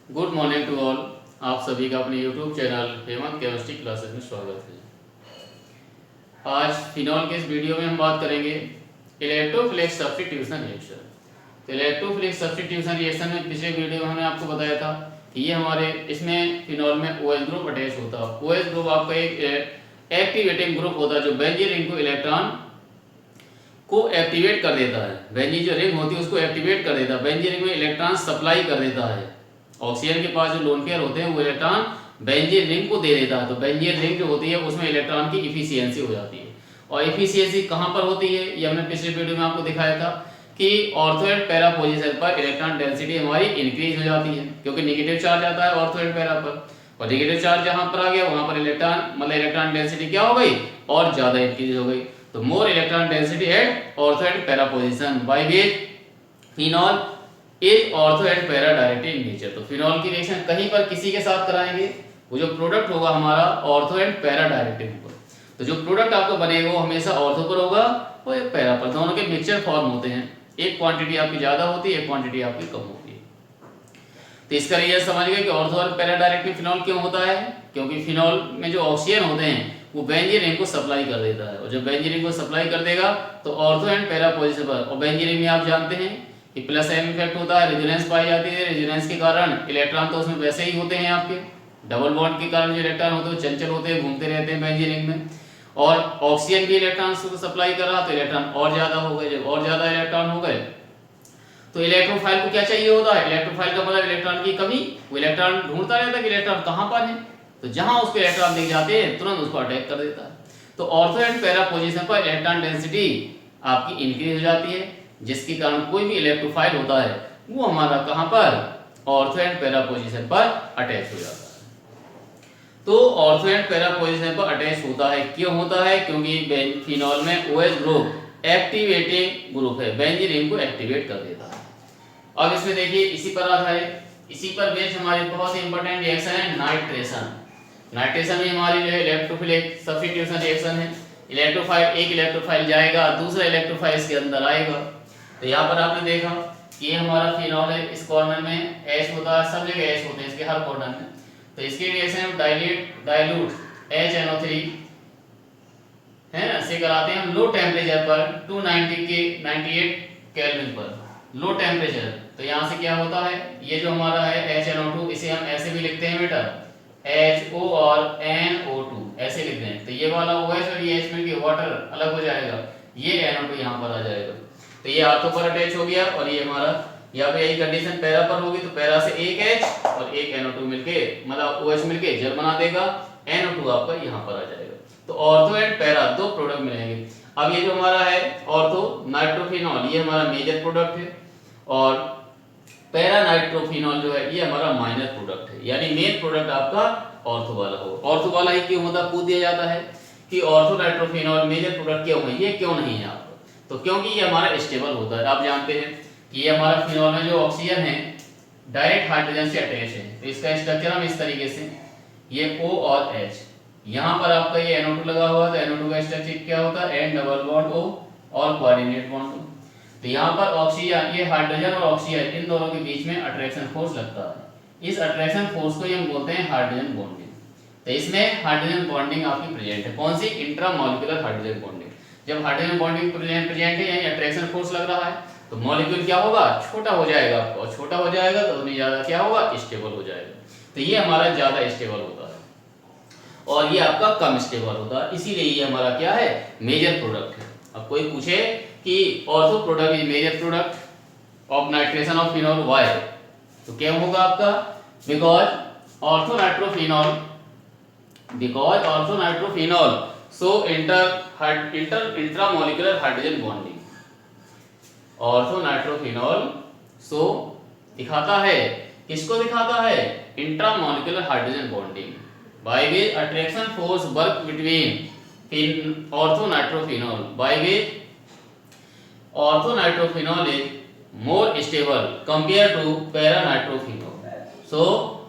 Good morning to all. आप सभी का अपने YouTube channel Hemant chemistry classes में स्वागत है। आज फिनॉल के इस वीडियो में हम बात करेंगे इलेक्ट्रोफिलिक सब्स्टिट्यूशन रिएक्शन। तो इलेक्ट्रोफिलिक सब्स्टिट्यूशन रिएक्शन में पिछले वीडियो में हमने आपको बताया था कि ये हमारे इसमें फिनॉल में OH ग्रुप अटैच होता है। OH ग्रुप आपका एक एक्टिवेटिंग ग्रुप होता है जो बेंजीन रिंग को इलेक्ट्रॉन को एक्टिवेट कर देता है। बेंजीन जो रिंग होती है उसको एक्टिवेट कर देता है, बेंजीन रिंग में इलेक्ट्रॉन सप्लाई कर देता है। ऑक्सीजन के पास जो लोन पेयर होते हैं वो इलेक्ट्रॉन बेंजीन रिंग को दे देता है, तो बेंजीन रिंग जो होती है उसमें इलेक्ट्रॉन की इफिशियंसी हो जाती है। और इफिशियंसी कहाँ पर होती है ये हमने पिछले वीडियो में आपको दिखाया था कि ऑर्थो एंड पैरा पोजीशन पर इलेक्ट्रॉन डेंसिटी हमारी इंक्रीज हो जाती है, क्योंकि नेगेटिव चार्ज आता है ऑर्थो एंड पैरा पर, और नेगेटिव चार्ज जहाँ पर आ गया वहाँ पर इलेक्ट्रॉन डेंसिटी क्या हो गई, और ज्यादा इंक्रीज हो गई। तो more electron density at ortho and para position by which phenol is ortho and para directly in nature. तो फिनॉल की रिएक्शन कहीं पर किसी के साथ कराएंगे, वो जो प्रोडक्ट होगा हमारा ऑर्थो एंड पैरा डायरेक्टली होगा। तो जो प्रोडक्ट आपको बनेगा वो हमेशा ऑर्थो पर होगा और एक पैरा पर, दोनों के मिक्सचर फॉर्म होते हैं। एक क्वांटिटी आपकी ज्यादा होती है, एक क्वांटिटी आपकी कम होती है। तो इसका रीजन समझ गए कि ऑर्थो और पैरा डायरेक्टली फिनॉल क्यों होता है, क्योंकि फिनॉल में जो ऑक्सीजन होते हैं वो बेंजीन रिंग को सप्लाई कर देता है, और जब बेंजीन रिंग को सप्लाई कर देगा तो ऑर्थो एंड पैरा पोजीशन पर, और बेंजीन रिंग में आप जानते हैं कि प्लस एम इफेक्ट होता है, रेजोनेंस पाई जाती है। रेजोनेंस के कारण इलेक्ट्रॉन तो उसमें वैसे ही होते हैं आपके, डबल बॉन्ड के कारण जो इलेक्ट्रॉन होते हैं चंचल होते हैं, घूमते रहते हैं बेंजीन रिंग में, और ऑक्सीजन भी इलेक्ट्रॉन को सप्लाई कर रहा तो इलेक्ट्रॉन और ज्यादा हो गए। जब और ज्यादा इलेक्ट्रॉन हो गए तो इलेक्ट्रोफाइल को क्या चाहिए होता है, इलेक्ट्रोफाइल का मतलब इलेक्ट्रॉन की कमी। वो इलेक्ट्रॉन ढूंढता रहता है कि इलेक्ट्रॉन कहाँ पर है, तो जहां उसको इलेक्ट्रॉन दिख जाते हैं तुरंत उसको अटैक कर देता है। तो ऑर्थो एंड पैरा पोजीशन पर इलेक्ट्रॉन डेंसिटी आपकी इंक्रीज हो जाती है, जिसके कारण कोई भी इलेक्ट्रोफाइल होता है वो हमारा कहां पर, ऑर्थो एंड पैरा पोजीशन पर अटैच हो जाता है। तो ऑर्थो एंड पैरा पोजीशन पर अटैच होता है, क्यों होता है, क्योंकि फिनॉल में OH ग्रुप एक्टिवेटिंग ग्रुप है, बेंजीन रिंग को एक्टिवेट कर देता है। अब इसमें देखिए इसी पर आधारित, इसी पर बेस्ड हमारी बहुत ही इंपॉर्टेंट रिएक्शन है नाइट्रेशन। नाइट्रेशन में हमारी जो है इलेक्ट्रोफिलिक सब्स्टिट्यूशन रिएक्शन है। इलेक्ट्रोफाइल, एक इलेक्ट्रोफाइल जाएगा, दूसरा इलेक्ट्रोफाइल इसके अंदर आएगा। तो यहाँ पर आपने देखा कि ये हमारा फिनॉल है, इस कॉर्नर में H होता है, सब जगह H होते हैं इसके हर कॉर्नर में। तो इसके रिएक्शन डाइल्यूट HNO3 है ना से कराते हैं हम लो टेम्परेचर पर 290 के 98 केल्विन पर, लो टेम्परेचर। तो यहाँ से क्या होता है, ये जो हमारा है HNO2, इसे हम ऐसे भी लिखते हैं बेटा HO और NO2 ऐसे लिखते हैं। तो ये वाला OH और ये H मिलके वाटर अलग हो जाएगा, ये NO2 यहाँ पर आ जाएगा। तो ये ऑर्थो पर अटैच हो गया, और ये हमारा यहाँ पे यही कंडीशन पैरा पर होगी, तो पैरा से एक H और एक NO2 मिलके मतलब OH मिलके जल बना देगा, NO2 आपका यहाँ पर आ जाएगा। तो ऑर्थो एंड पैरा दो प्रोडक्ट मिलेंगे। अब ये जो हमारा है ऑर्थो नाइट्रोफिनॉल, ये हमारा मेजर प्रोडक्ट है, और पैरा नाइट्रोफिनॉल जो है ये हमारा माइनर प्रोडक्ट है, यानी मेन प्रोडक्ट आपका ऑर्थो वाला हो। ऑर्थो वाला ही क्यों होता, पूछ दिया जाता है कि ऑर्थो नाइट्रोफिनॉल मेजर प्रोडक्ट क्यों है, ये क्यों नहीं है आपका, तो क्योंकि ये हमारा स्टेबल होता है। आप जानते हैं कि ये हमारा फिनॉल में जो ऑक्सीजन है डायरेक्ट हाइड्रोजन से अटैच है, तो इसका स्ट्रक्चर हम इस तरीके से, ये O और H, यहाँ पर आपका ये NO2 लगा हुआ, तो NO2 का स्ट्रक्चर क्या होता है, N डबल बॉन्ड O और कोऑर्डिनेट बॉन्ड O। तो यहाँ पर ऑक्सीजन, ये हाइड्रोजन और ऑक्सीजन इन दोनों के बीच में अट्रैक्शन फोर्स लगता है, इस अट्रैक्शन फोर्स को हम बोलते हैं हाइड्रोजन बॉन्डिंग। तो इसमें हाइड्रोजन बॉन्डिंग आपकी प्रेजेंट है, कौन सी, इंट्रामॉलिक्यूलर हाइड्रोजन बॉन्डिंग। जब हाइड्रोजन बॉन्डिंग प्रेजेंट है यानी अट्रैक्शन फोर्स लग रहा है, तो मॉलिक्यूल क्या होगा, छोटा हो जाएगा, और छोटा हो जाएगा तो उतनी ज्यादा क्या होगा, स्टेबल हो जाएगा। तो ये हमारा ज्यादा स्टेबल होता है, और ये आपका कम स्टेबल होता है, इसीलिए ये हमारा क्या है, मेजर प्रोडक्ट है। अब कोई पूछे कि ortho product is major product of nitration of phenol, why, तो क्या होगा आपका, because ortho nitrophenol so intramolecular hydrogen bonding. Ortho nitrophenol so दिखाता है, किसको दिखाता है, intramolecular hydrogen bonding by which attraction force work between ortho nitrophenol, by which ortho nitrophenol is more stable compare to para nitrophenol, so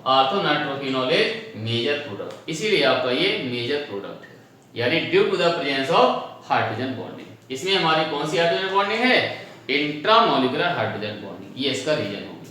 ortho nitrophenol is major product, इसीलिए आपका ये major product है, यानी due to the presence of hydrogen bonding. इसमें हमारी कौन C hydrogen bonding है, intramolecular hydrogen bonding, ये इसका रीजन होगी।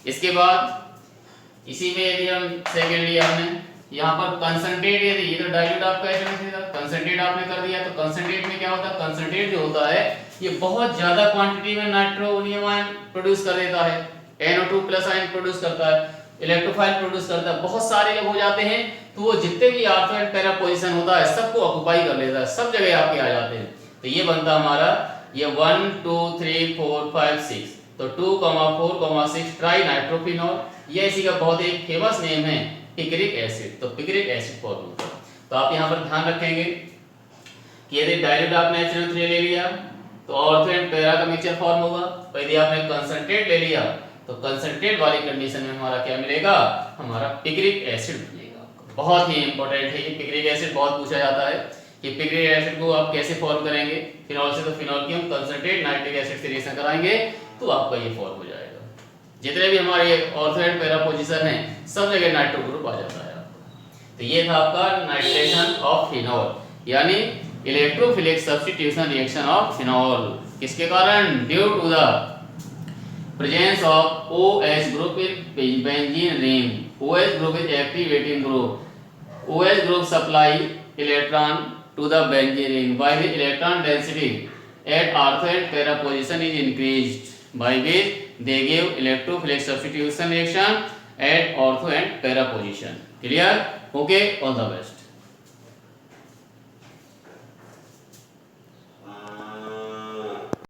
इसके बाद इसी में यदि हम सेकंड लिया हमने यहाँ पर कंसंट्रेट, यदि ये तो डाइल्यूट आपका एसिड था, कंसंट्रेट आपने कर दिया, तो कंसंट्रेट में क्या होता है, कंसंट्रेट जो होता है ये बहुत ज्यादा क्वांटिटी में नाइट्रोनियम आयन प्रोड्यूस कर देता है, NO2 प्लस आयन प्रोड्यूस करता है, इलेक्ट्रोफाइल प्रोड्यूस करता है, बहुत सारे जब हो जाते हैं तो वो जितने भी ऑर्थो एंड पैरा पोजीशन होता है सबको ऑक्युपाई कर लेता है, सब जगह आपके आ जाते हैं। तो ये बनता हमारा ये 1 2 3 4 5 6, तो 2, 4, 6 ट्राई नाइट्रोफिनॉल, ये इसी का बहुत एक फेमस नेम है पिक्रिक एसिड। तो पिक्रिक एसिड फॉर्म होता है। तो आप यहाँ पर ध्यान रखेंगे कि यदि डाइल्यूट आपने HNO3 ले लिया तो ऑर्थो एंड पैरा का मिक्सचर फॉर्म होगा, और यदि आपने कंसंट्रेट ले लिया तो कंसंट्रेट वाली कंडीशन में हमारा क्या मिलेगा, हमारा पिक्रिक एसिड मिलेगा। बहुत ही इंपॉर्टेंट है ये पिक्रिक एसिड, बहुत पूछा जाता है कि पिक्रिक एसिड को आप कैसे फॉर्म करेंगे, फिनॉल से, तो फिनॉल की हम कंसंट्रेट नाइट्रिक एसिड से रिएक्शन कराएंगे तो आपका ये फॉर्म हो जाएगा। जितने भी हमारे ऑर्थो एंड पैरा पोजीशन है सब जगह नाइट्रो ग्रुप आ जाता है आपका। तो ये था आपका नाइट्रेशन ऑफ फिनॉल, यानी electrophilic substitution reaction of phenol, किसके कारण, due to the presence of OH group in benzene ring. OH group is activating group, OH group supply electron to the benzene ring by which electron density at ortho and para position is increased, by which they give electrophilic substitution reaction at ortho and para position. Clear? Okay, all the best.